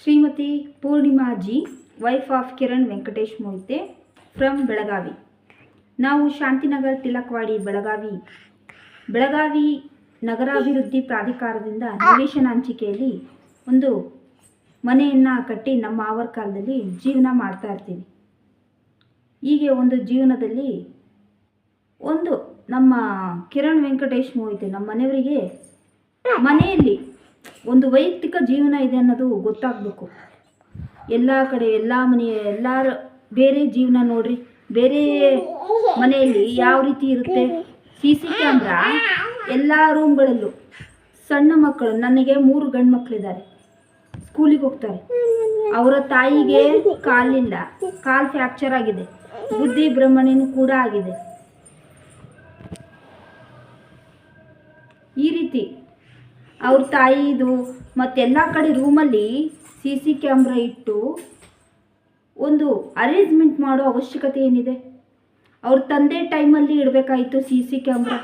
Shrimati Purnima ji, wife of Kiran Venkatesh Moite from Belagavi. ನಾವು ಶಾಂತಿನಗರ್ ತಿಲಕ್ವಾಡಿ ಬೆಳಗಾವಿ ನಗರಾಭಿವೃದ್ಧಿ ಪ್ರಾಧಿಕಾರದಿಂದ ನಿವೇಶನ ಹಂಚಿಕೆಯಲ್ಲಿ ಒಂದು ಮನೆಯನ್ನು ಕಟ್ಟಿ ನಮ್ಮ ಆವರ್ ಕಾಲದಲ್ಲಿ ಜೀವನ ಮಾಡ್ತಾ ಇರ್ತೀವಿ. ಹೀಗೆ ಒಂದು ಜೀವನದಲ್ಲಿ ಒಂದು ನಮ್ಮ ಕಿರಣ್ ವೆಂಕಟೇಶ್ ಮೊಯ್ತೆ ನಮ್ಮ ಮನೆಯವರಿಗೆ ಮನೆಯಲ್ಲಿ ಒಂದು ವೈಯಕ್ತಿಕ ಜೀವನ ಇದೆ ಅನ್ನೋದು ಗೊತ್ತಾಗಬೇಕು. ಎಲ್ಲ ಕಡೆ ಎಲ್ಲ ಎಲ್ಲರ ಬೇರೆ ಜೀವನ ನೋಡ್ರಿ, ಬೇರೆ ಮನೆಯಲ್ಲಿ ಯಾವ ರೀತಿ ಇರುತ್ತೆ. CC ಕ್ಯಾಮ್ರಾ ಎಲ್ಲ ರೂಮ್ಗಳಲ್ಲೂ. ಸಣ್ಣ ಮಕ್ಕಳು, ನನಗೆ 3 ಗಂಡು ಮಕ್ಕಳಿದ್ದಾರೆ, ಸ್ಕೂಲಿಗೆ ಹೋಗ್ತಾರೆ. ಅವರ ತಾಯಿಗೆ ಕಾಲಿಲ್ಲ, ಕಾಲು ಫ್ರ್ಯಾಕ್ಚರ್ ಆಗಿದೆ, ಬುದ್ಧಿ ಭ್ರಮಣೆನೂ ಕೂಡ ಆಗಿದೆ. ಈ ರೀತಿ ಅವ್ರ ತಾಯಿದು ಮತ್ತೆಲ್ಲ ಕಡೆ ರೂಮಲ್ಲಿ CC ಕ್ಯಾಮ್ರಾ ಇಟ್ಟು ಒಂದು ಅರೇಂಜ್ಮೆಂಟ್ ಮಾಡೋ ಅವಶ್ಯಕತೆ ಏನಿದೆ? ಅವ್ರ ತಂದೆ ಟೈಮಲ್ಲಿ ಇಡಬೇಕಾಯಿತು CC ಕ್ಯಾಮ್ರಾ.